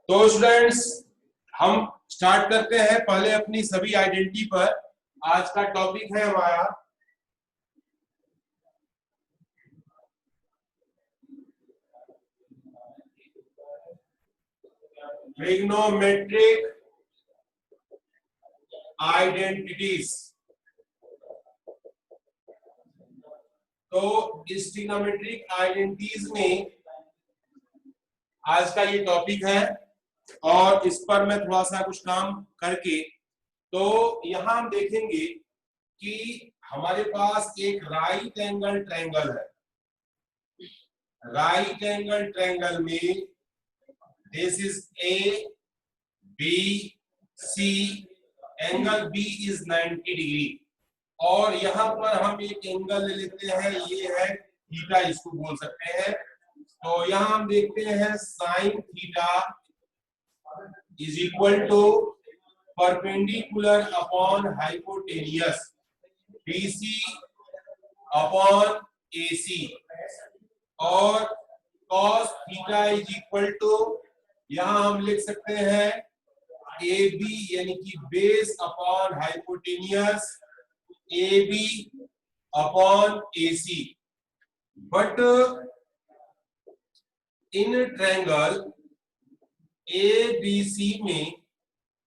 तो स्टूडेंट्स हम स्टार्ट करते हैं पहले अपनी सभी आइडेंटिटी पर। आज का टॉपिक है हमारा ट्रिग्नोमेट्रिक आइडेंटिटीज। तो इस ट्रिग्नोमेट्रिक आइडेंटिटीज में आज का ये टॉपिक है और इस पर मैं थोड़ा सा कुछ काम करके तो यहां हम देखेंगे कि हमारे पास एक राइट एंगल ट्रायंगल है। राइट एंगल ट्रायंगल में this is A B C, angle B is 90 degree और यहां पर हम एक एंगल ले लेते हैं, ये है थीटा, इसको बोल सकते हैं। तो यहां हम देखते हैं sine theta is equal to perpendicular upon hypotenuse BC upon AC और cos theta is equal to यहां हम लिख सकते हैं ए बी यानी कि base upon hypotenuse A B upon AC. But in triangle A B C में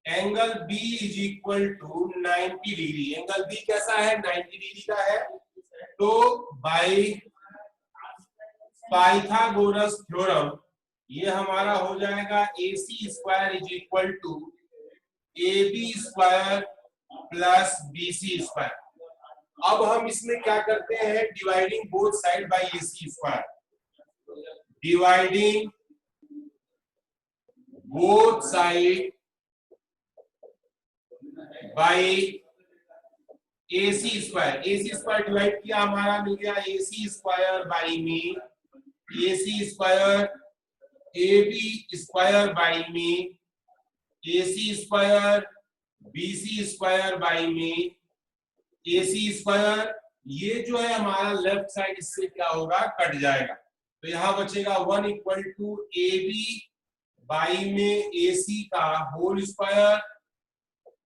angle B is equal to 90 degree. Angle B कैसा है? 90 डिग्री का है। तो बाई पाइथागोरस थ्योरम ये हमारा हो जाएगा A C square is equal to A B square plus B C square. अब हम इसमें क्या करते हैं? Dividing both side by A C square. Dividing both side by A C square. A C square divide किया, हमारा मिल गया ए सी स्क्वायर बाई में A C square, A B square by में A C square, B C square by में A C square. ये जो है हमारा लेफ्ट साइड इससे क्या होगा? कट जाएगा। तो यहां बचेगा 1 equal to A B by में ए सी का whole square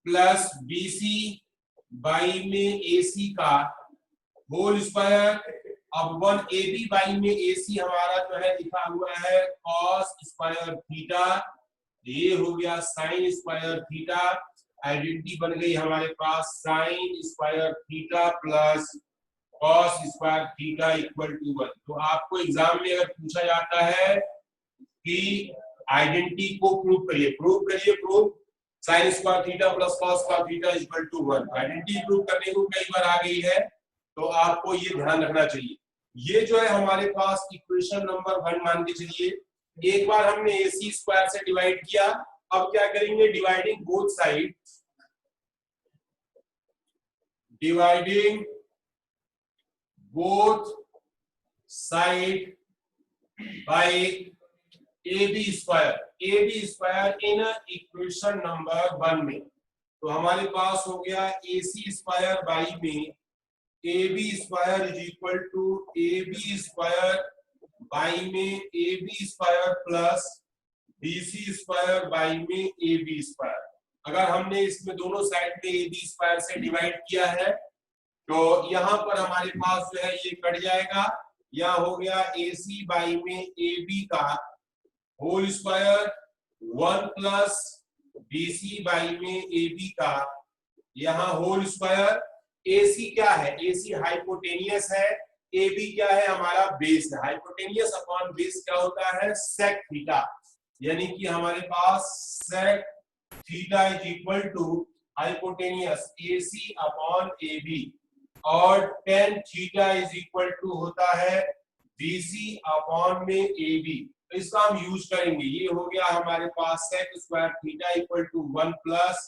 plus B C by में ए सी का होल स्क्वायर। अब 1 ए बी बाई में ए सी हमारा जो है लिखा हुआ है कॉस स्क्वायर थीटा, ये हो गया साइन स्क्वायर थीटा। आइडेंटिटी बन गई हमारे पास sine square theta plus cos square theta equal to 1। तो आपको एग्जाम में अगर पूछा जाता है कि आइडेंटिटी को प्रूव करिए, prove sine square theta plus cos square theta equal to 1। Identity prove करने को कई बार आ गई है तो आपको ये ध्यान रखना चाहिए। ये जो है हमारे पास इक्वेशन नंबर 1 मान के चलिए। एक बार हमने ए सी स्क्वायर से डिवाइड किया, अब क्या करेंगे? Dividing both side, dividing both side by A B square in equation number 1 में। तो हमारे पास हो गया ए सी स्क्वायर बाई में A B square is equal to A B square by में A B square plus B C square by में A B square. अगर हमने इसमें दोनों साइड में ए बी स्क्वायर से डिवाइड किया है तो यहां पर हमारे पास जो है ये कट जाएगा। यह हो गया ए सी बाई में ए बी का whole square 1 plus B C by में ए बी का यहाँ होल स्क्वायर। AC क्या है? AC हाइपोटेनियस है, AB क्या है? हमारा बेस है। हाइपोटेनियस अपॉन बेस क्या होता है? Sec theta. यानी कि हमारे पास sec theta is equal to hypotenuse AC upon AB और tan theta is equal to होता है BC अपॉन में AB। तो इसका हम यूज करेंगे। ये हो गया हमारे पास sec square theta equal to 1 plus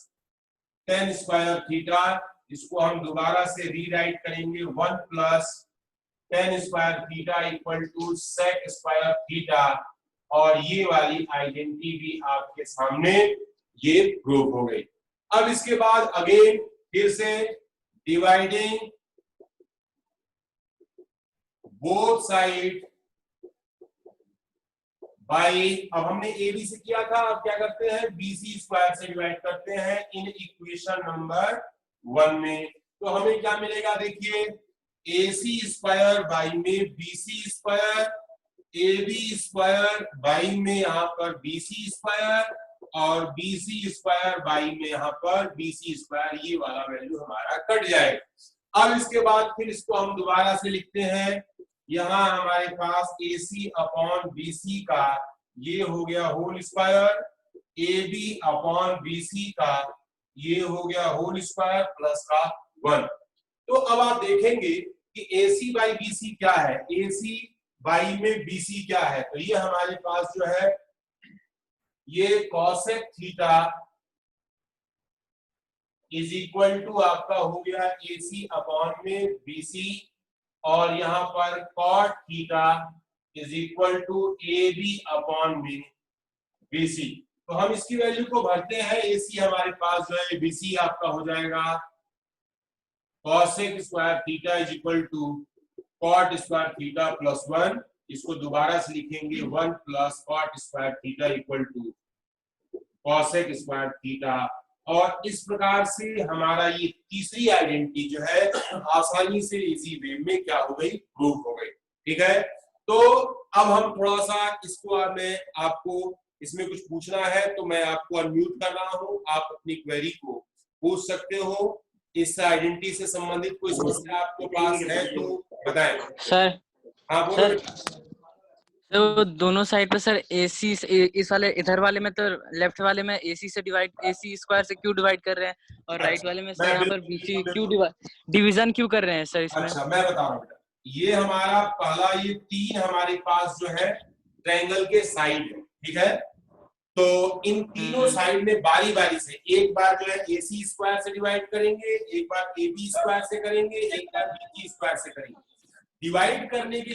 tan square theta. इसको हम दोबारा से रीराइट करेंगे 1 plus tan square theta equal to sec square theta और ये वाली आइडेंटिटी भी आपके सामने ये प्रूव हो गई। अब इसके बाद अगेन फिर से डिवाइडिंग बोथ साइड बाई, अब हमने ए बी से किया था, अब क्या करते हैं बीसी स्क्वायर से डिवाइड करते हैं इन इक्वेशन नंबर 1 में। तो हमें क्या मिलेगा, देखिए AC स्क्वायर बाई में BC square, AB square by में यहाँ पर BC स्क्वायर और BC स्क्वायर बाई में यहाँ पर BC स्क्वायर, ये वाला वैल्यू हमारा कट जाएगा। अब इसके बाद फिर इसको हम दोबारा से लिखते हैं, यहाँ हमारे पास AC अपॉन BC का ये हो गया whole square, AB upon BC का ये हो गया होल स्क्वायर प्लस का 1। तो अब आप देखेंगे कि AC बाई BC क्या है, AC बाई में BC क्या है, तो ये हमारे पास जो है ये cosec theta is equal to आपका हो गया AC अपॉन में BC और यहाँ पर cot theta is equal to AB upon में BC। तो हम इसकी वैल्यू को भरते हैं, AC हमारे पास जो है BC आपका हो जाएगा cosec square theta is equal to cot square theta plus 1, इसको दोबारा से लिखेंगे 1 plus cot square theta equal to cosec square theta. और इस प्रकार से हमारा ये तीसरी आइडेंटिटी जो है आसानी से इजी वे में क्या हो गई, प्रूव हो गई। ठीक है, तो अब हम थोड़ा सा इसको मैं आपको इसमें कुछ पूछना है तो मैं आपको अनम्यूट कर रहा हूं, आप अपनी क्वेरी को पूछ सकते हो। इस आइडेंटिटी से संबंधित कोई समस्या आपके पास है तो बताएं सर। हाँ बोलो। तो दोनों साइड पे सर AC इस वाले इधर वाले में तो लेफ्ट वाले में AC से डिवाइड AC स्क्वायर से क्यों डिवाइड कर रहे हैं और राइट वाले में सर यहाँ पर BC क्यों डिवीजन क्यों कर रहे हैं सर इसमें? अच्छा मैं बता रहा हूँ, ये हमारा पहला ये 3 हमारे पास जो है ट्रायंगल के साइड है, ठीक है। तो इन तीनों साइड में बारी बारी से एक बार जो है AC स्क्वायर से डिवाइड करेंगे, एक बार AB स्क्वायर से करेंगे, एक बार BC स्क्वायर से करेंगे। डिवाइड करने के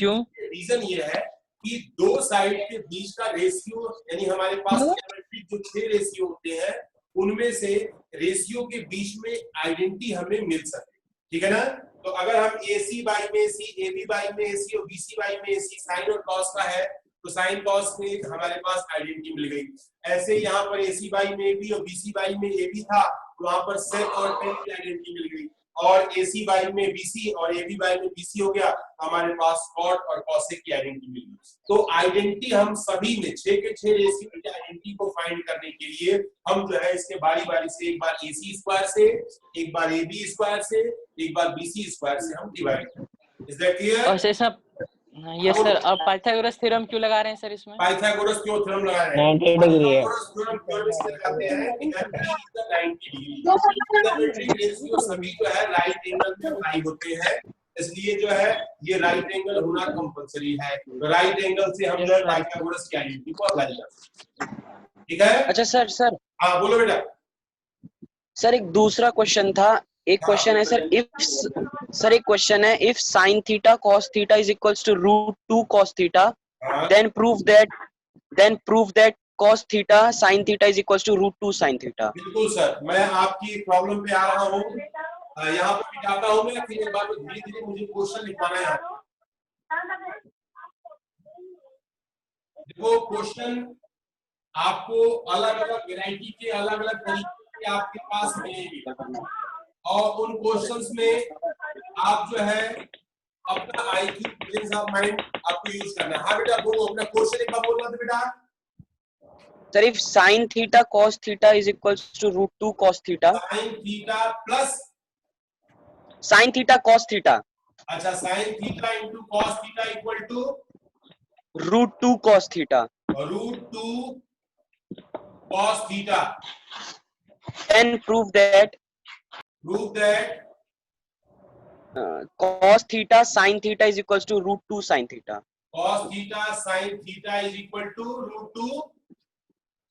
रीजन ये है कि दो साइड के बीच का रेशियो, यानी हमारे पास जो 6 रेशियो होते हैं उनमें से रेशियो के बीच में आइडेंटिटी हमें मिल सके, ठीक है ना। तो अगर हम AC बाई में AC, AB बाई में AC और BC बाई में AC साइन और कॉस का है तो साइन कॉस में हमारे पास आइडेंटिटी मिल गई। ऐसे यहाँ पर AC बाई में AB और BC बाई में AB था तो वहां पर सेक और टेन की आइडेंटिटी मिल गई, और AC बाई में BC और AB बाई में BC हो गया, हमारे पास कॉट और कॉसेक की आइडेंटिटी मिल गई। तो आइडेंटिटी हम सभी में 6 के 6 रेशियो की आइडेंटिटी को फाइंड करने के लिए हम जो है इसके बारी बारी से एक बार AC स्क्वायर से, एक बार AB स्क्वायर से, एक बार BC स्क्वायर से हम डिवाइड करें। Is that clear? और सर यस सर, अब पाइथागोरस थ्योरम क्यों लगा रहे हैं सर इसमें? पाइथागोरस क्यों थ्योरम लगा रहे हैं? 90 डिग्री है। पाइथागोरस थ्योरम इसलिए लगाते हैं कि 90 डिग्री ज्योमेट्रिक रेशियो सभी जो है राइट एंगल में अप्लाई होते हैं, इसलिए जो है ये राइट एंगल होना कंपलसरी है। तो राइट एंगल से हम जो है पाइथागोरस की आइडेंटिटी को अप्लाई करते हैं, ठीक है। अच्छा सर हाँ बोलो बेटा। सर एक दूसरा क्वेश्चन था, एक क्वेश्चन है सर, एक क्वेश्चन है if sin theta cos theta is equals to √2 cos theta, then prove that cos theta sin theta is equals to √2 sin theta. बिल्कुल सर, मैं आपकी प्रॉब्लम पे आ रहा हूँ, यहाँ पर मिटाता हूँ मैं, फिर एक बार धीरे धीरे मुझे क्वेश्चन लिखवाना है। देखो क्वेश्चन आपको अलग अलग वेराइटी के अलग अलग तरीके के आपके पास मिलेंगे और उन क्वेश्चंस में आप जो है अपना IQ प्रेजेंस ऑफ माइंड आपको यूज करना है। हाँ बेटा बोलो अपना क्वेश्चन एक बार बोलना था बेटा। Sir if sin theta cos theta is equals to √2 cos theta, sin theta plus sin theta cos theta, अच्छा sin theta into cos theta equal to √2 cos theta, √2 cos theta, then prove that cos theta sin theta is equals to √2 sin theta, cos theta sin theta is equal to √2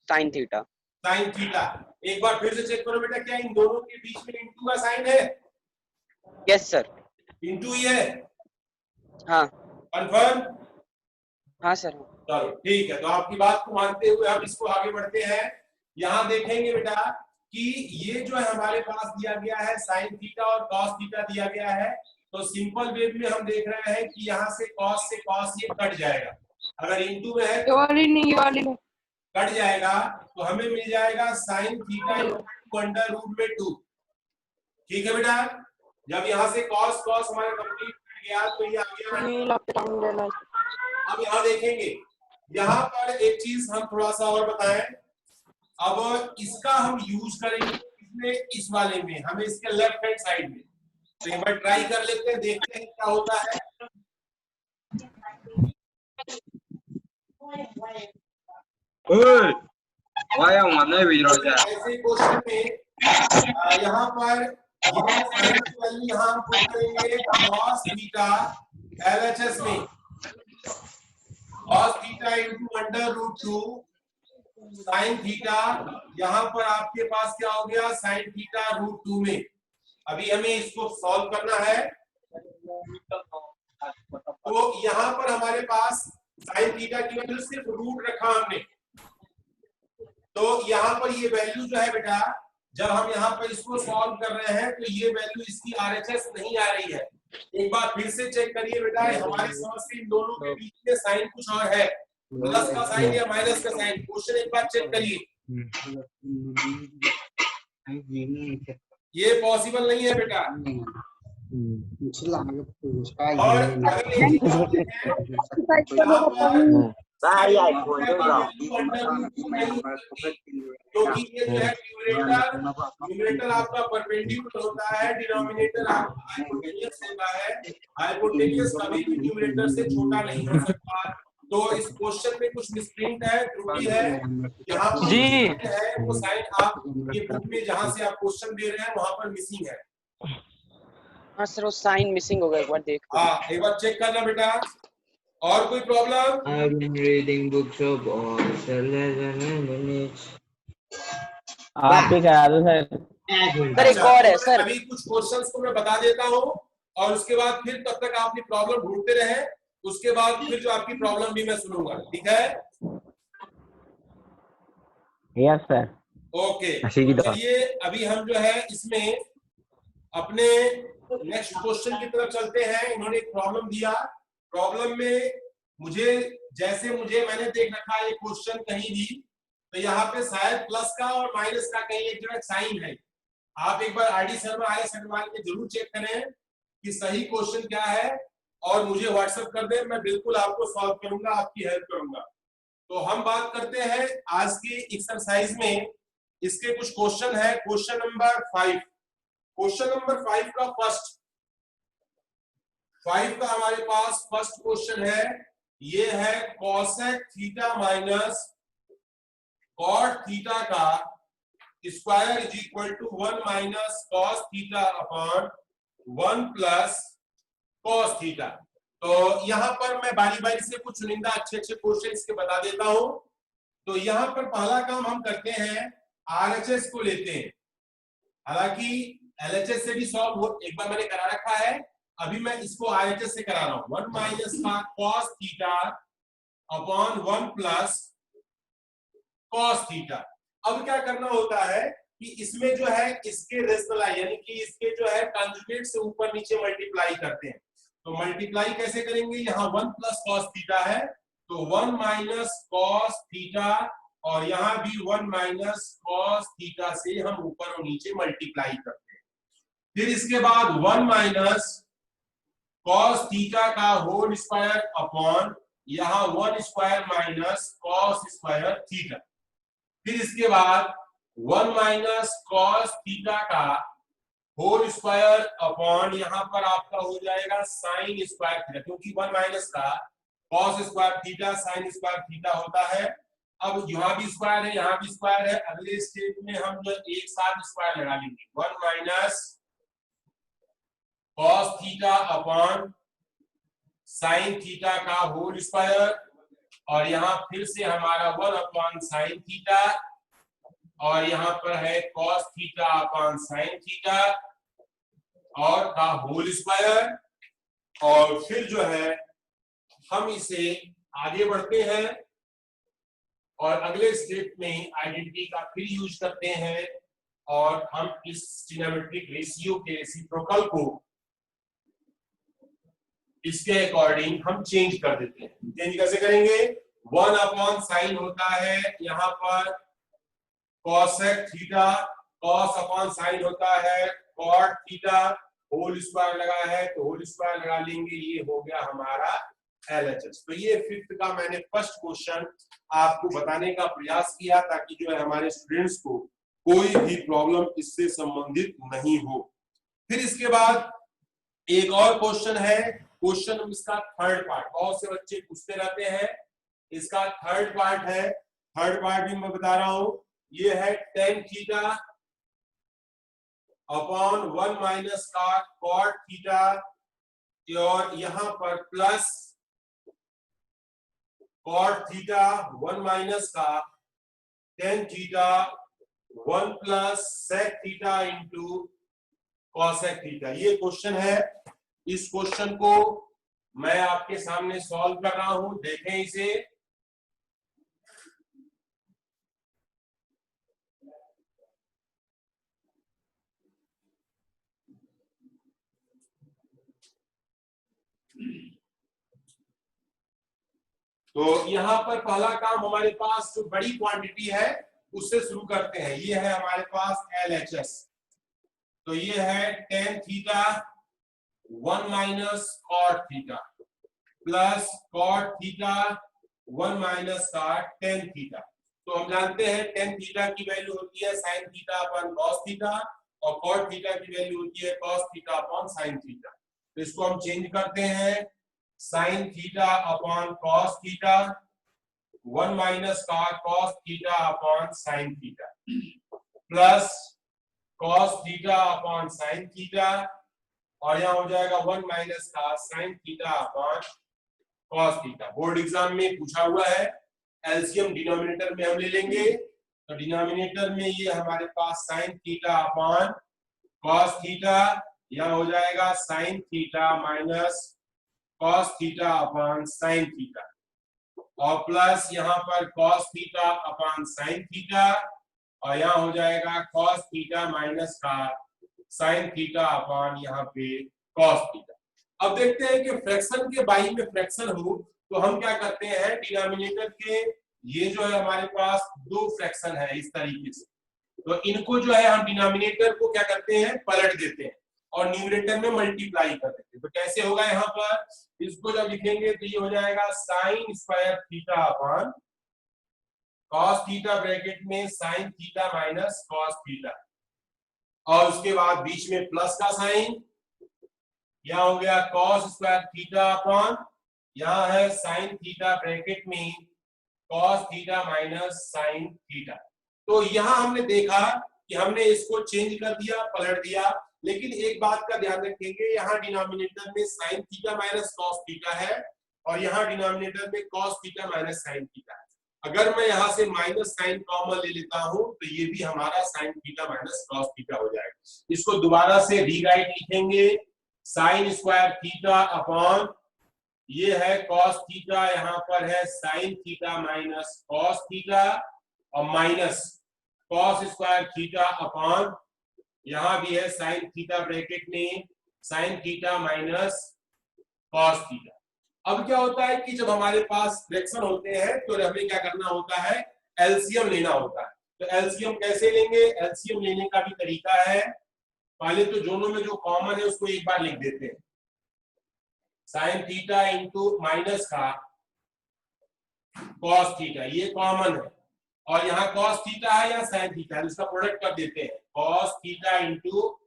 sin theta. sin theta. एक बार फिर से check करो बेटा, क्या इन दोनों के बीच में इनटू का साइन है? यस सर, इनटू ही है। हाँ कंफर्म? हाँ सर। चलो ठीक है, तो आपकी बात को मानते हुए हम इसको आगे बढ़ते हैं। यहाँ देखेंगे बेटा कि ये जो है हमारे पास दिया गया है sin थीटा और cos थीटा दिया गया है, तो सिंपल वे में हम देख रहे हैं कि यहाँ से cos ये कट जाएगा, अगर इंटू में है ये वाली नहीं कट जाएगा तो हमें मिल जाएगा साइन थीटा अंडर रूट में 2। ठीक है बेटा, जब यहाँ से कॉस कॉस हमारा कंप्लीट कर गया तो ये आ गया। अब यहाँ देखेंगे, यहाँ पर एक चीज हम थोड़ा सा और बताएं। अब इसका हम यूज करेंगे इसमें, इस वाले में हमें इसके लेफ्ट हैंड साइड में। तो एक बार ट्राई कर लेते हैं, देखते हैं क्या होता है। ऐसे क्वेश्चन में यहाँ पर ये साइन की वैल्यू यहाँ हम पुट करेंगे cos थीटा LHS में cos theta into under root 2 sine theta, यहाँ पर आपके पास क्या हो गया साइन थीटा रूट 2 में। अभी हमें इसको सॉल्व करना है। तो यहाँ पर हमारे पास साइन थीटा की वैल्यू सिर्फ रूट रखा हमने, तो यहाँ पर ये वैल्यू जो है बेटा, जब हम यहाँ पर इसको सॉल्व कर रहे हैं तो ये वैल्यू इसकी RHS नहीं आ रही है। एक बार फिर से चेक करिए बेटा, हमारी समझ से इन दोनों के बीच में साइन कुछ और है, प्लस का साइन या माइनस का साइन। क्वेश्चन एक बार चेक करिए, ये पॉसिबल नहीं है बेटा। और अगर एक चीज और देखें, क्योंकि ये जो है न्यूमरेटर आपका परपेंडिकुलर होता है, डिनोमिनेटर आपका हाइपोटेनियस होता है। हाइपोटेनियस कभी भी न्यूमरेटर से छोटा नहीं हो सकता। तो इस क्वेश्चन में कुछ मिसप्रिंट है, त्रुटि है, यहाँ पर जी है वो साइन आप ये बुक में जहाँ से आप क्वेश्चन दे रहे हैं वहां पर मिसिंग है। हाँ सर वो साइन मिसिंग हो गया, एक बार देख। हाँ एक बार चेक करना बेटा। और कोई problem? I've been reading books of all minutes. आप ही करा दो सर। सर एक और है सर। अभी कुछ क्वेश्चंस को मैं बता देता हूँ और उसके बाद फिर तब तक आप अपनी प्रॉब्लम ढूंढते रहे, उसके बाद फिर जो आपकी प्रॉब्लम भी मैं सुनूंगा, ठीक है? Yes sir. ओके, चलिए अभी हम जो है इसमें अपने नेक्स्ट क्वेश्चन की तरफ चलते हैं। इन्होंने एक प्रॉब्लम दिया, प्रॉब्लम में मैंने देख रखा है ये क्वेश्चन कहीं भी, तो यहाँ पे शायद प्लस का और माइनस का कहीं एक जगह साइन है। आप एक बार RD शर्मा IAS अग्रवाल के जरूर चेक करें कि सही क्वेश्चन क्या है और मुझे व्हाट्सएप कर दें, मैं बिल्कुल आपको सॉल्व करूंगा, आपकी हेल्प करूंगा। तो हम बात करते हैं आज की एक्सरसाइज में, इसके कुछ क्वेश्चन है। क्वेश्चन नंबर 5, क्वेश्चन नंबर 5 का हमारे पास फर्स्ट क्वेश्चन है, ये है cosec theta minus cot theta का square is equal to 1 minus cos theta upon 1 plus cos theta. तो यहाँ पर मैं बारी बारी से कुछ चुनिंदा अच्छे क्वेश्चन इसके बता देता हूं। तो यहाँ पर पहला काम हम करते हैं, RHS को लेते हैं। हालांकि LHS से भी सॉल्व हो, एक बार मैंने करा रखा है, अभी मैं इसको RHS से करा रहा हूं। 1 माइनस का cos theta upon 1 plus cos theta. अब क्या करना होता है कि इसमें जो है इसके रेशनलाइज यानी कि इसके जो है कंजुगेट से ऊपर नीचे मल्टीप्लाई करते हैं। तो मल्टीप्लाई कैसे करेंगे, यहाँ 1 प्लस cos थीटा है तो 1 माइनस cos थीटा, और यहाँ भी 1 माइनस cos थीटा से हम ऊपर और नीचे मल्टीप्लाई करते हैं। फिर इसके बाद 1 माइनस cos थीटा का होल स्क्वायर अपॉन यहाँ 1 square minus cos square theta. फिर इसके बाद 1 माइनस cos थीटा का होल स्क्वायर अपॉन यहाँ पर आपका हो जाएगा sin स्क्वायर थीटा, क्योंकि 1 माइनस का cos square theta sin square theta होता है। अब यहाँ भी स्क्वायर है, यहाँ भी स्क्वायर है, अगले स्टेप में हम जो एक साथ स्क्वायर लगा लेंगे। 1 minus cos theta upon sin theta का होल स्क्वायर, और यहाँ फिर से हमारा 1 अपॉन sin थीटा, और यहाँ पर है cos theta upon sin theta और का होल स्क्वायर। और फिर जो है हम इसे आगे बढ़ते हैं और अगले स्टेप में आइडेंटिटी का फिर यूज करते हैं, और हम इस ट्रिग्नोमेट्रिक रेशियो के रेसिप्रोकल को इसके अकॉर्डिंग हम चेंज कर देते हैं। चेंज कैसे करेंगे? 1 अपॉन साइन होता है यहाँ पर cosec theta, cos upon sine होता है कॉट थीटा, होल स्क्वायर लगा है तो होल स्क्वायर लगा लेंगे, ये हो गया हमारा LHS। तो ये फिफ्थ का मैंने फर्स्ट क्वेश्चन आपको बताने का प्रयास किया ताकि जो है हमारे स्टूडेंट्स को कोई भी प्रॉब्लम इससे संबंधित नहीं हो। फिर इसके बाद एक और क्वेश्चन है, क्वेश्चन इसका थर्ड पार्ट, बहुत से बच्चे पूछते रहते हैं, इसका थर्ड पार्ट है। थर्ड पार्ट भी मैं बता रहा हूं, ये है tan थीटा अपॉन 1 माइनस का cot थीटा और यहां पर प्लस cot थीटा 1 माइनस का tan theta 1 plus sec theta into cosec theta. ये क्वेश्चन है। इस क्वेश्चन को मैं आपके सामने सॉल्व कर रहा हूं, देखें इसे। तो यहां पर पहला काम हमारे पास जो बड़ी क्वांटिटी है उससे शुरू करते हैं। ये है हमारे पास LHS, तो ये है tan theta 1 minus cot theta plus cot theta 1 minus का tan थीटा। तो हम जानते हैं tan थीटा की वैल्यू होती है sin theta upon cos theta और cot थीटा की वैल्यू होती है cos theta upon sin theta. तो इसको हम चेंज करते हैं, sin theta upon cos theta 1 minus का cos theta upon sin theta plus cos theta upon sin theta और यहां हो जाएगा 1 माइनस का sin theta upon cos theta. Board exam में पूछा हुआ है, एलसीएम डिनोमिनेटर में हम ले लेंगे, तो डिनोमिनेटर में ये हमारे पास sin theta upon cos theta, यहां हो जाएगा sin theta minus cos theta upon sin theta और प्लस यहाँ पर cos theta upon sin theta और यहाँ हो जाएगा cos थीटा माइनस का sin थीटा अपॉन यहाँ पे cos थीटा। अब देखते हैं कि फ्रैक्शन के बाई में फ्रैक्शन हो तो हम क्या करते हैं, डिनोमिनेटर के ये जो है हमारे पास दो फ्रैक्शन है इस तरीके से, तो इनको जो है हम डिनोमिनेटर को क्या करते हैं, पलट देते हैं और न्यूमरेटर में मल्टीप्लाई कर देते हैं। तो कैसे होगा, यहाँ पर इसको जब लिखेंगे तो ये हो जाएगा sine square theta upon cos theta bracket में sine theta minus cos theta और उसके बाद बीच में प्लस का साइन, यहाँ हो गया कॉस स्क्वायर थीटा अपॉन यहाँ है साइन थीटा ब्रैकेट में cos theta minus sine theta. तो यहाँ हमने देखा कि हमने इसको चेंज कर दिया, पलट दिया, लेकिन एक बात का ध्यान रखेंगे, यहाँ डिनोमिनेटर में sine theta minus cos theta है और यहाँ डिनोमिनेटर में cos theta minus sine theta है। अगर मैं यहाँ से माइनस साइन कॉमन ले लेता हूं तो ये भी हमारा sign theta minus cos theta हो जाएगा। इसको दोबारा से रीराइट लिखेंगे, साइन स्क्वायर थीटा अपॉन ये है कॉस थीटा, यहाँ पर है sine theta minus cos theta और minus cos square theta upon यहाँ भी है साइन थीटा ब्रैकेट में sine theta minus cos theta. अब क्या होता है कि जब हमारे पास फ्रैक्शन होते हैं तो हमें क्या करना होता है, एलसीएम लेना होता है। तो एलसीएम कैसे लेंगे, एलसीएम लेने का भी तरीका है, पहले तो दोनों में जो कॉमन है उसको एक बार लिख देते हैं, साइन थीटा इंटू माइनस का कॉस थीटा, ये कॉमन है और यहाँ कॉस थीटा है या साइन थीटा है, इसका प्रोडक्ट कर देते हैं cos theta into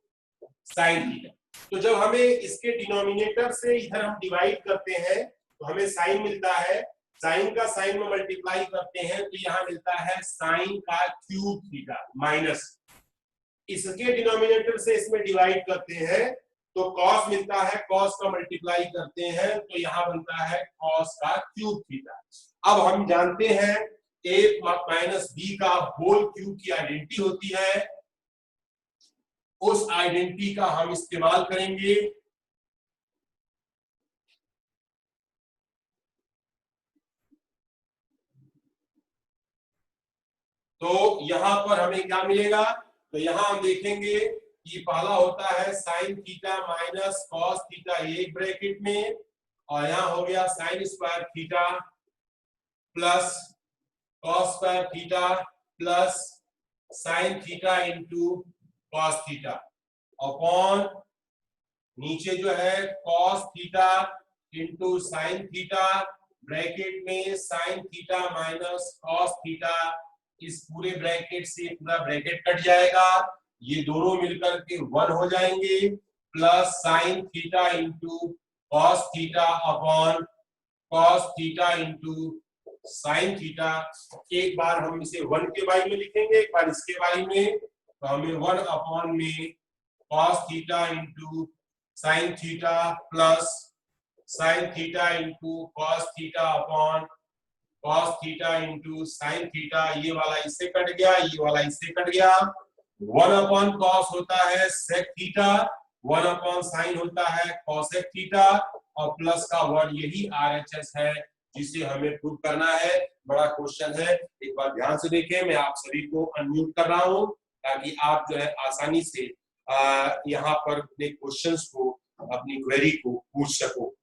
sine theta. तो जब हमें इसके डिनोमिनेटर से इधर हम डिवाइड करते हैं तो हमें साइन मिलता है, साइन का साइन में मल्टीप्लाई करते हैं तो यहाँ मिलता है साइन का क्यूब थीटा माइनस इसके डिनोमिनेटर से इसमें डिवाइड करते हैं तो कॉस मिलता है, कॉस का मल्टीप्लाई करते हैं तो यहाँ बनता है कॉस का क्यूब थीटा। अब हम जानते हैं a माइनस बी का होल क्यूब की आइडेंटिटी होती है, उस आइडेंटिटी का हम इस्तेमाल करेंगे। तो यहां पर हमें क्या मिलेगा, तो यहां हम देखेंगे कि पहला होता है sine theta minus cos theta एक ब्रैकेट में और यहाँ हो गया sine square theta plus cos square theta plus sine theta into cos theta upon नीचे जो है cos theta into sine theta bracket में sine theta minus cos theta, इस पूरे ब्रैकेट से पूरा ब्रैकेट कट जाएगा, ये दोनों मिलकर के 1 हो जाएंगे, plus sine theta into cos theta upon cos theta into sine theta. एक बार हम इसे 1 के बारे में लिखेंगे, एक बार इसके बारे में, तो हमें 1 अपॉन में cos theta into sine theta plus sine theta into cos theta upon cos theta into sine theta, ये वाला इससे कट गया, ये वाला इससे कट गया, 1 अपॉन कॉस होता है सेक थीटा, 1 अपॉन साइन होता है कॉसेक थीटा, और प्लस का वर्ड यही RHS है जिसे हमें प्रूव करना है। बड़ा क्वेश्चन है, एक बार ध्यान से देखें। मैं आप सभी को अनम्यूट कर रहा हूं ताकि आप जो है आसानी से यहाँ पर अपने क्वेश्चंस को, अपनी क्वेरी को पूछ सको।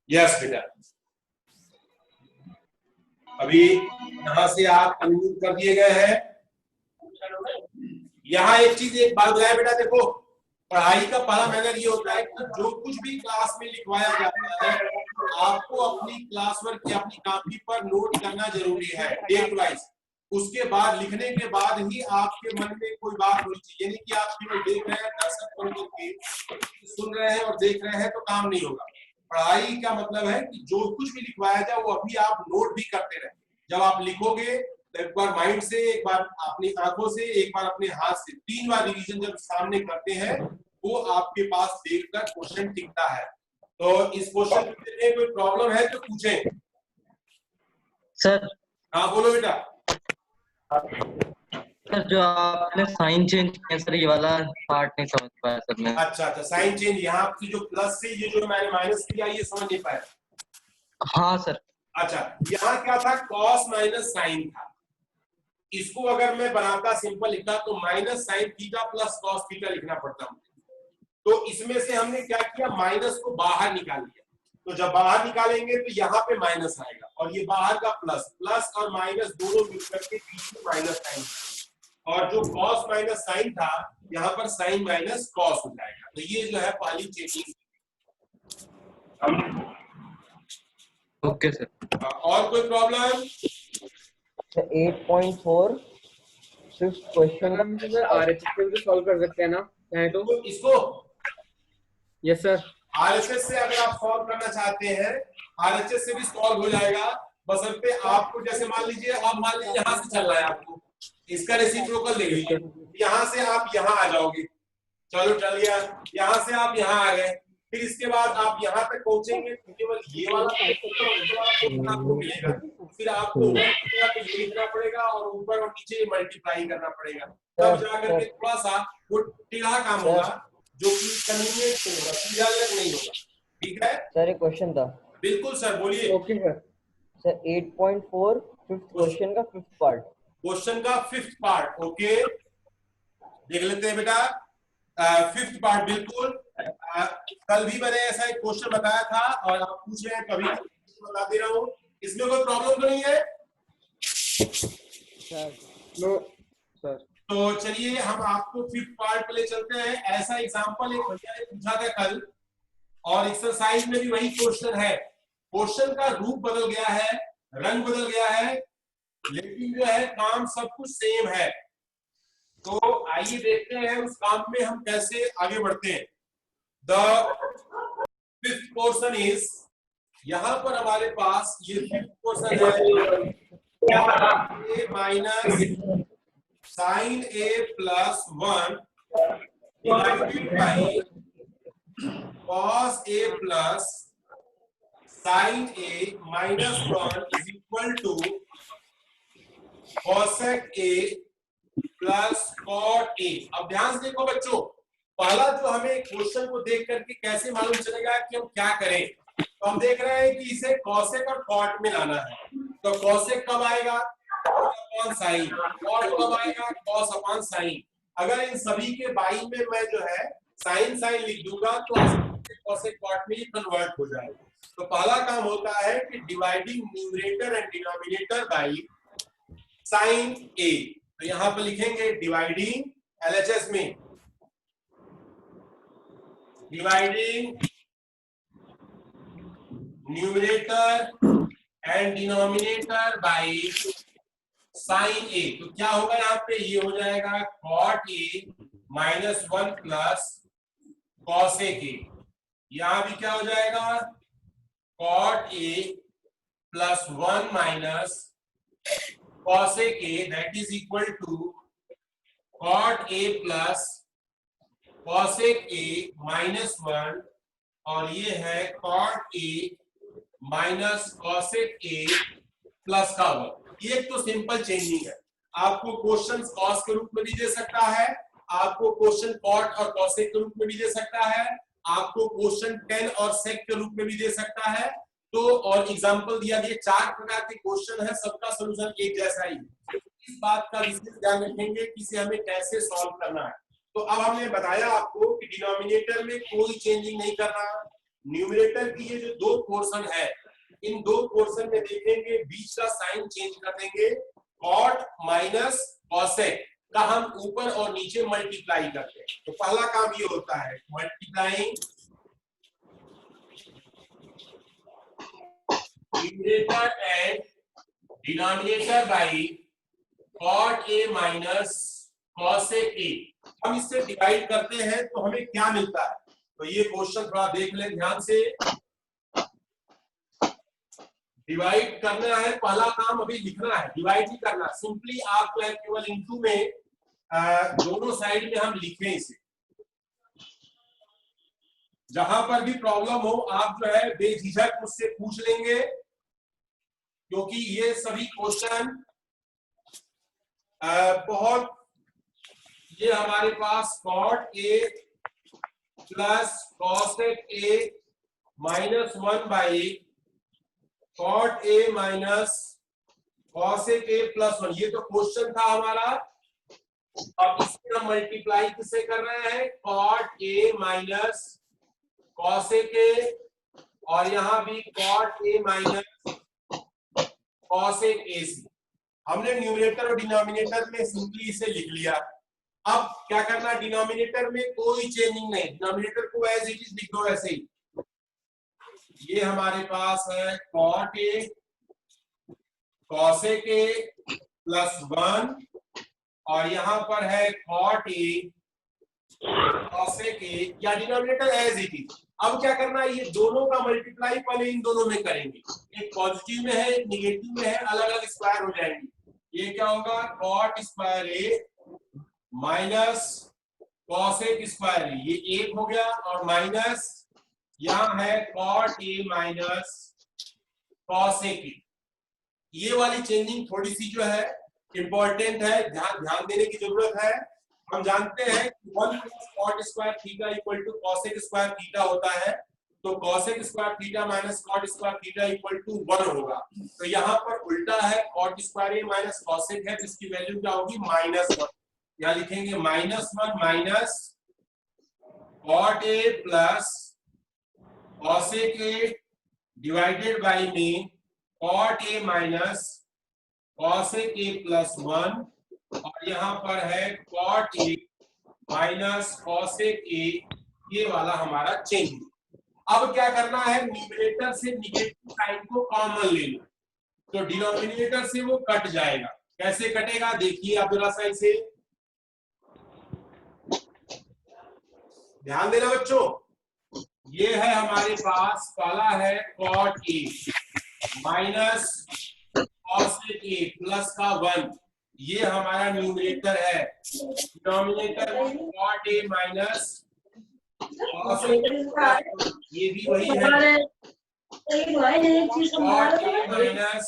यस बेटा, अभी यहाँ से आप अनम्यूट कर दिए गए हैं। यहाँ एक बात बताया बेटा, देखो पढ़ाई का पहला मैनर ये होता है कि जो कुछ भी क्लास में लिखवाया जाता है आपको अपनी क्लास वर्क की अपनी कॉपी पर नोट करना जरूरी है डेट वाइज। उसके बाद लिखने के बाद ही आपके मन में कोई बात होनी चाहिए, नहीं कि आप केवल देख रहे हैं, सुन रहे हैं और देख रहे हैं तो काम नहीं होगा। पढ़ाई का मतलब है कि जो कुछ भी लिखवाया जाए वो अभी आप नोट भी करते रहे। जब आप लिखोगे तो एक बार माइंड से, एक बार अपनी आंखों से, एक बार अपने हाथ से, 3 बार रिवीजन जब सामने करते हैं वो आपके पास देखकर क्वेश्चन टिकता है। तो इस क्वेश्चन में कोई प्रॉब्लम है तो पूछें। सर हाँ बोलो बेटा। सर जो आपने साइन चेंज किया सर, ये वाला पार्ट नहीं समझ पाया सर मैं। अच्छा, साइन चेंज, यहाँ की जो प्लस से ये जो मैंने माइनस किया ये समझ नहीं पाया। हाँ सर। अच्छा, यहाँ क्या था, कॉस माइनस साइन था। इसको अगर मैं बनाता, सिंपल लिखता तो minus sine theta plus cos theta लिखना पड़ता मुझे। तो इसमें से हमने क्या किया, माइनस को बाहर निकाल लिया। तो जब बाहर निकालेंगे तो यहाँ पे माइनस आएगा और ये बाहर का प्लस, प्लस और माइनस दोनों मिलकर के बीच में माइनस साइन, और जो कॉस माइनस साइन था यहाँ पर साइन माइनस कॉस हो जाएगा। तो ये जो है पहली चेंजिंग। Okay sir. और कोई problem? 8.4 fifth question sir RHS से भी सॉल्व कर सकते हैं ना चाहे तो इसको? Yes sir. RHS से अगर आप सॉल्व करना चाहते हैं RHS से भी सॉल्व हो जाएगा, बशर्ते आपको, जैसे मान लीजिए यहाँ से चल रहा है, आपको इसका रेसिप्रोकल ले लीजिए, यहाँ से आप यहाँ आ जाओगे, चलो चल गया, यहाँ से आप यहाँ आ गए, फिर इसके बाद आप यहाँ तक पहुंचेंगे तो केवल ये वाला आपको मिलेगा, फिर आपको ये लिखना पड़ेगा और ऊपर और नीचे मल्टीप्लाई करना पड़ेगा, तब जाकर के थोड़ा सा वो टेढ़ा काम होगा जो कि कन्वीनियंट होगा, सीधा नहीं होगा। ठीक है सर, एक क्वेश्चन था। बिल्कुल सर, बोलिए। ओके सर 8.4 फिफ्थ क्वेश्चन का फिफ्थ पार्ट। क्वेश्चन का फिफ्थ पार्ट, ओके देख लेते हैं बेटा। फिफ्थ पार्ट बिल्कुल, कल भी मैंने ऐसा एक क्वेश्चन बताया था और आप पूछ रहे हैं, कभी बता दे रहा हूँ। इसमें कोई प्रॉब्लम तो नहीं है? No sir. तो चलिए हम आपको फिफ्थ पार्ट पे ले चलते हैं। ऐसा एग्जांपल एक भैया ने पूछा था कल, और एक्सरसाइज में भी वही क्वेश्चन है। क्वेश्चन का रूप बदल गया है, रंग बदल गया है, लेकिन जो है काम सब कुछ सेम है। तो आइए देखते हैं उस काम में हम कैसे आगे बढ़ते हैं। द फिफ्थ पोर्शन इज, यहाँ पर हमारे पास ये फिफ्थ पोर्शन है, a minus sine a plus 1 divided by cos a plus sine a minus 1 is equal to cosec a plus cot a। अब ध्यान से देखो बच्चों, पहला जो हमें क्वेश्चन को देख करके कैसे मालूम चलेगा कि हम क्या करें, तो हम देख रहे हैं कि इसे कॉसेक और कॉट में लाना है। तो कॉसेक कब आएगा, अपॉन साइन, कॉट कब आएगा, कॉस अपॉन साइन। अगर इन सभी के बाई में मैं जो है साइन साइन लिख दूंगा तो cosec cot में कन्वर्ट हो जाएगा। तो पहला काम होता है कि dividing numerator and denominator by sine A. तो यहां पर लिखेंगे डिवाइडिंग एलएचएस में dividing numerator and denominator by sine A. तो क्या होगा यहाँ पे, ये हो जाएगा cot a minus 1 plus cosec a। यहां भी क्या हो जाएगा cot a plus 1 minus cosec a, that is equal to cot a plus cosec a minus 1, और ये है cot a minus cosec a plus का 1। ये तो सिंपल चेंजिंग है। आपको क्वेश्चन cos के रूप में भी दे सकता है, आपको क्वेश्चन cot और cosec के रूप में भी दे सकता है, आपको क्वेश्चन tan और sec के रूप में भी दे सकता है। तो और एग्जांपल दिया गया 4 प्रकार के क्वेश्चन है, सबका सॉल्यूशन एक जैसा ही है। इस बात का विशेष ध्यान रखेंगे कि इसे हमें कैसे सॉल्व करना है। तो अब हमने बताया आपको कि डिनोमिनेटर में कोई चेंजिंग नहीं करना। न्यूमरेटर की ये जो 2 पोर्शन है, इन 2 पोर्शन में देखेंगे बीच का साइन चेंज कर देंगे। cot माइनस cosec का हम ऊपर और नीचे मल्टीप्लाई करते हैं। तो पहला काम ये होता है multiplying numerator and denominator bye cot a minus cosec a। हम इससे डिवाइड करते हैं तो हमें क्या मिलता है। तो ये क्वेश्चन थोड़ा देख लें ध्यान से। डिवाइड करना है, पहला काम अभी लिखना है, डिवाइड नहीं करना। सिंपली आप जो है केवल इनटू में दोनों साइड में हम लिखें इसे। जहां पर भी प्रॉब्लम हो आप जो है बेझिझक मुझसे पूछ लेंगे, क्योंकि ये सभी क्वेश्चन बहुत, ये हमारे पास cot a plus cosec a minus 1 by cot a minus cosec a plus 1, ये तो क्वेश्चन था हमारा। अब इसमें हम मल्टीप्लाई किससे कर रहे हैं, cot a minus cosec a, और यहां भी cot a minus cosec a से। हमने न्यूमरेटर और डिनोमिनेटर में सिंपली इसे लिख लिया। अब क्या करना, डिनोमिनेटर में कोई चेंजिंग नहीं, डिनोमिनेटर को एज इट इज लिख दो ऐसे ही। ये हमारे पास है cot a cosec a plus 1, और यहां पर है cot a cosec a, या डिनोमिनेटर एज इट इज। अब क्या करना है, ये दोनों का मल्टीप्लाई पहले इन दोनों में करेंगे। एक पॉजिटिव में है एक निगेटिव में है, अलग अलग स्क्वायर हो जाएंगे। ये क्या होगा, cot square a minus cosec square a, ये 1 हो गया, और माइनस यहां है cot a minus cosec a। ये वाली चेंजिंग थोड़ी सी जो है इंपॉर्टेंट है, ध्यान देने की जरूरत है। हम जानते हैं कि 1 cot square theta equal to cosec square theta होता है, तो cosec square theta minus cot square theta equal to 1 होगा। तो यहाँ पर उल्टा है, cot square a minus cosec है, जिसकी वैल्यू क्या होगी, -1। यहाँ लिखेंगे -1 minus cot a plus cosec a divided by में cot a minus cosec a plus 1, और यहाँ पर है cot a minus cosec a, ये वाला हमारा चेंज। अब क्या करना है, न्यूमरेटर से निगेटिव साइन को कॉमन ले लो, तो डिनोमिनेटर से वो कट जाएगा। कैसे कटेगा देखिए आप जरा सा इसे ध्यान देना बच्चों। ये है हमारे पास, पहला है cot a minus cosec a plus का 1, ये हमारा न्यूमरेटर है। डिनोमिनेटर में cot a minus cosec a, ये भी वही है, cot a minus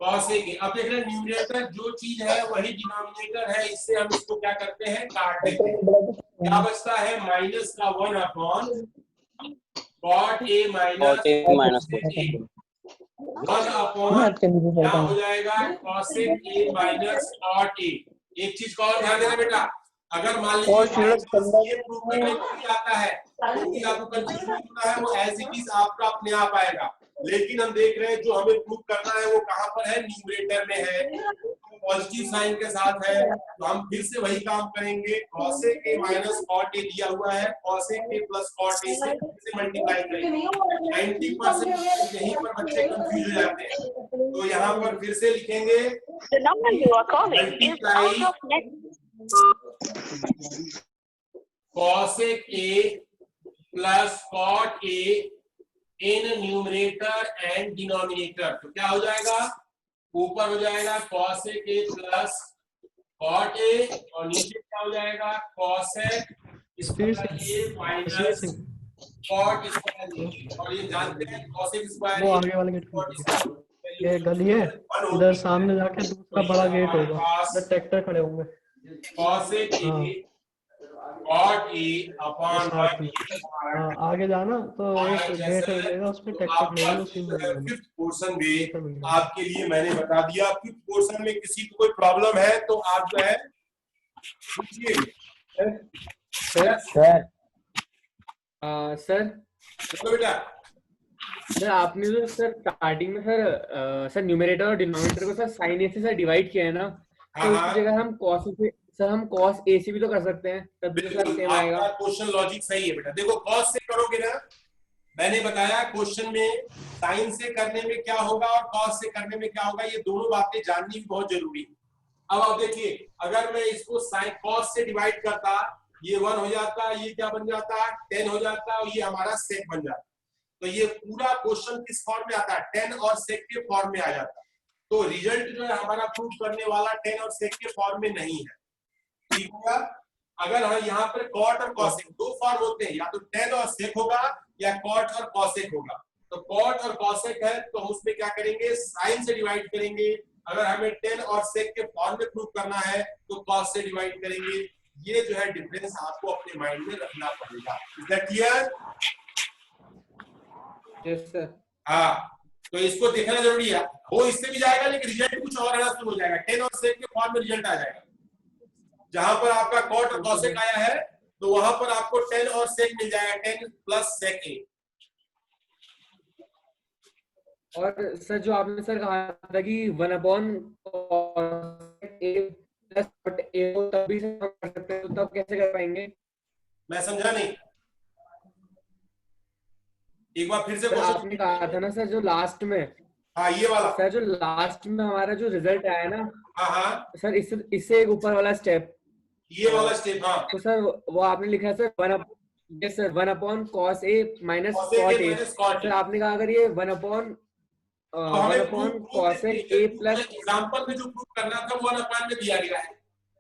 cosec a। अब देख रहे हैं न्यूमरेटर जो चीज है वही डिनोमिनेटर है, इससे हम इसको क्या करते हैं, काट देते हैं। क्या बचता है, माइनस का 1 upon cot a minus 1 upon क्या हो जाएगा, cosec a minus cot a। एक चीज को और ध्यान देना बेटा, अगर मान लीजिए ये प्रूव करने को भी आता है क्योंकि आपको कंफ्यूजन होना है, वो एज इट इज आपका अपने आप आएगा। लेकिन हम देख रहे हैं जो हमें प्रूव करना है वो कहाँ पर है, न्यूमरेटर में है, पॉजिटिव साइन के साथ है। तो हम फिर से वही काम करेंगे, cosec a minus cot a दिया हुआ है, cosec a plus cot a से मल्टीप्लाई करेंगे। 90% यहीं पर बच्चे कंफ्यूज हो जाते हैं। तो यहाँ पर फिर से लिखेंगे The number you are calling is multiply out of net. cosec a plus cot a in numerator and denominator. तो क्या हो जाएगा, ऊपर हो जाएगा cosec a plus cot a और नीचे क्या हो जाएगा cosec a minus cot square. और ये जानते हैं cosec स्क्वायर वो आगे वाला गेट ये गली है, इधर सामने जाके दूसरा बड़ा गेट होगा, इधर ट्रैक्टर खड़े होंगे। cosec a cot a upon आगे जाना तो एक गेट मिलेगा, उसमें ट्रैक्टर खड़े होंगे, उसी में फिफ्थ पोर्शन में आपके लिए मैंने बता दिया। फिफ्थ पोर्शन में किसी को कोई प्रॉब्लम है तो आप जो है पूछिए। सर सर सर चलो बेटा, सर आपने जो सर स्टार्टिंग में सर न्यूमरेटर और डिनोमिनेटर को सर साइन ए से सर डिवाइड किया है ना, तो हाँ, उसकी जगह हम कॉस से सर हम कॉस ए से भी तो कर सकते हैं, तब भी तो सर सेम आएगा। आपका क्वेश्चन लॉजिक सही है बेटा। देखो कॉस से करोगे ना, मैंने बताया क्वेश्चन में साइन से करने में क्या होगा और कॉस से करने में क्या होगा, ये दोनों बातें जाननी भी बहुत जरूरी है। अब आप देखिए, अगर मैं इसको साइन कॉस से डिवाइड करता, ये 1 हो जाता, ये क्या बन जाता 10 हो जाता और ये हमारा सेक बन जाता। तो ये पूरा क्वेश्चन किस फॉर्म में आता है, 10 और सेक के फॉर्म में आ जाता। तो रिजल्ट जो है हमारा प्रूव करने वाला 10 और सेक के फॉर्म में नहीं है, ठीक होगा। अगर हम यहाँ पर कॉट और कॉसेक दो फॉर्म होते हैं, या तो 10 और सेक होगा या कॉट और कॉसेक होगा। तो कॉट और कॉसेक है तो हम उसमें क्या करेंगे, साइन से डिवाइड करेंगे। अगर हमें 10 और सेक के फॉर्म में प्रूव करना है तो कॉस से डिवाइड करेंगे। ये जो है डिफरेंस आपको अपने माइंड में रखना पड़ेगा। Is that clear? Yes sir. हाँ, तो इसको देखना जरूरी है। वो इससे भी जाएगा लेकिन रिजल्ट कुछ और आना शुरू हो जाएगा। 10 और सेक के फॉर्म में रिजल्ट आ जाएगा। जहां पर आपका कॉट और कॉसेक आया है तो वहां पर आपको 10 और सेक मिल जाएगा, 10 प्लस सेक ए। और सर जो आपने सर कहा था कि 1 upon A plus cot A को तब भी हम कर सकते हैं, तो तब कैसे कर पाएंगे? मैं समझा नहीं, एक बार फिर से सर आपने कहा था ना सर जो लास्ट में, हाँ ये वाला, सर जो लास्ट में हमारा जो रिजल्ट आया ना, हाँ हाँ सर इससे एक ऊपर वाला स्टेप, ये वाला स्टेप, हाँ तो सर वो आपने लिखा है sir 1 upon cos A minus cos A cot A. minus cot A। Sir आपने कहा अगर ये 1 upon cosec A plus, example में जो प्रूव करना था 1 अपॉन में दिया गया है,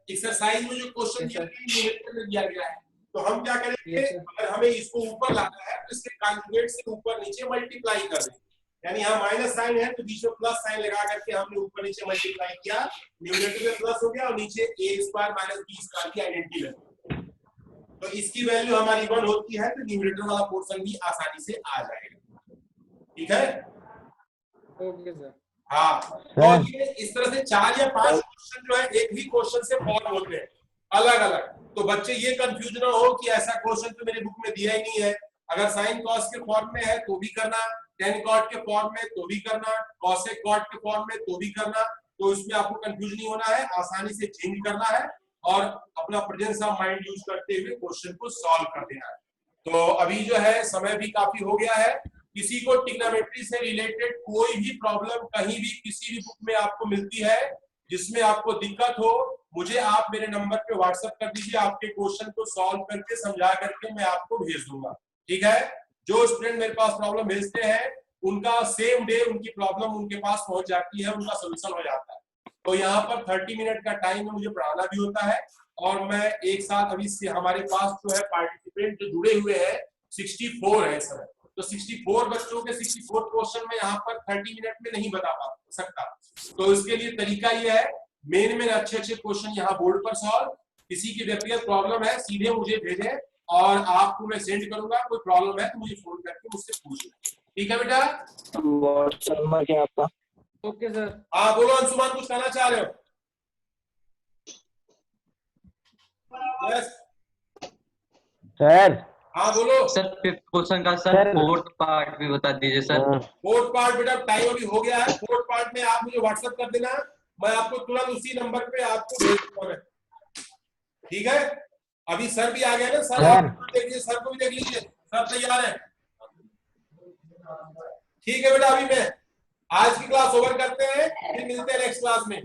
एक्सरसाइज में जो क्वेश्चन दिया गया है न्यूमरेटर में दिया गया है। तो हम क्या करेंगे, अगर हमें इसको ऊपर लाना है तो इसके कॉन्जुगेट से ऊपर नीचे मल्टीप्लाई कर देंगे। यानी यहाँ माइनस साइन है तो बीच में प्लस साइन लगा करके हमने ऊपर नीचे मल्टीप्लाई किया, न्यूमरेटर में प्लस हो गया और नीचे a square minus b square की आइडेंटिटी लगी। तो इसकी वैल्यू हमारी 1 होती है तो न्यूमरेटर वाला पोर्शन भी आसानी से आ जाएगा। ठीक है, ओके सर। हाँ। तो ये इस तरह से 4 या 5 क्वेश्चन जो है एक ही क्वेश्चन से फॉर्म होते हैं अलग अलग। तो बच्चे ये कंफ्यूज ना हो कि ऐसा क्वेश्चन तो मेरे बुक में दिया ही नहीं है। अगर साइन कॉस के फॉर्म में है तो भी करना, टेन कॉट के फॉर्म में तो भी करना, कॉसेक कॉट के फॉर्म में तो भी करना। तो इसमें आपको कंफ्यूज नहीं होना है, आसानी से चेंज करना है और अपना प्रेजेंस ऑफ माइंड यूज करते हुए क्वेश्चन को सॉल्व कर देना है। तो अभी जो है समय भी काफी हो गया है। किसी को ट्रिग्नोमेट्री से रिलेटेड कोई भी प्रॉब्लम कहीं भी किसी भी बुक में आपको मिलती है जिसमें आपको दिक्कत हो, मुझे आप मेरे नंबर पे व्हाट्सएप कर दीजिए, आपके क्वेश्चन को सॉल्व करके समझा करके मैं आपको भेज दूंगा। ठीक है, जो स्टूडेंट मेरे पास प्रॉब्लम भेजते हैं उनका सेम डे उनकी प्रॉब्लम उनके पास पहुंच जाती है, उनका सोल्यूशन हो जाता है। तो यहाँ पर 30 मिनट का टाइम में मुझे पढ़ाना भी होता है और मैं एक साथ अभी से हमारे पास जो है पार्टिसिपेंट जो जुड़े हुए हैं 64 है सर। तो 64 बच्चों के 64 क्वेश्चन में यहाँ पर 30 मिनट में नहीं बता सकता। तो इसके लिए तरीका ये है, मेन अच्छे क्वेश्चन यहाँ बोर्ड पर सॉल्व। किसी की व्यक्तिगत प्रॉब्लम है सीधे मुझे भेजें और आपको मैं सेंड करूंगा। कोई प्रॉब्लम है तो मुझे फोन करके मुझसे पूछना। ठीक है बेटा, व्हाट्सएप नंबर क्या आपका? Okay sir. हाँ बोलो अंशुमान, कुछ कहना चाह रहे हो? यस सर हाँ बोलो। सर फिफ्थ क्वेश्चन का सर फोर्थ पार्ट भी बता दीजिए सर। फोर्थ पार्ट बेटा टाइम अभी हो गया है, फोर्थ पार्ट में आप मुझे व्हाट्सएप कर देना, मैं आपको तुरंत उसी नंबर पे आपको भेज दूंगा मैं, ठीक है। अभी सर भी आ गए ना, सर आप देख लीजिए, सर को भी देख लीजिए, सर तैयार है, ठीक है बेटा। अभी मैं आज की क्लास ओवर करते हैं, फिर मिलते हैं नेक्स्ट क्लास में।